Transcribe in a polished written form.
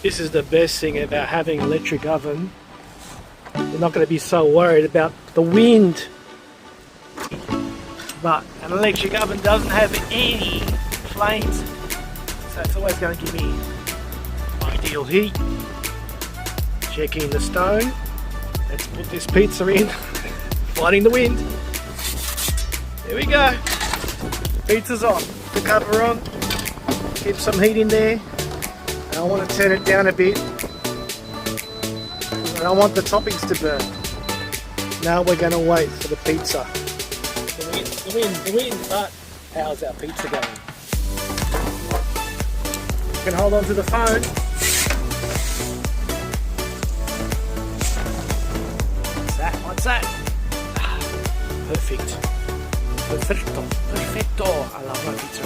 This is the best thing about having an electric oven. You're not going to be so worried about the wind. But an electric oven doesn't have any flames, so it's always going to give me ideal heat. Checking the stone. Let's put this pizza in. Fighting the wind. There we go. Pizza's on. The cover on. Keep some heat in there. And I want to turn it down a bit. And I want the toppings to burn. Now we're going to wait for the pizza. The wind, but how's our pizza going? You can hold on to the phone. What's that? Perfect. Perfecto. I love my pizza.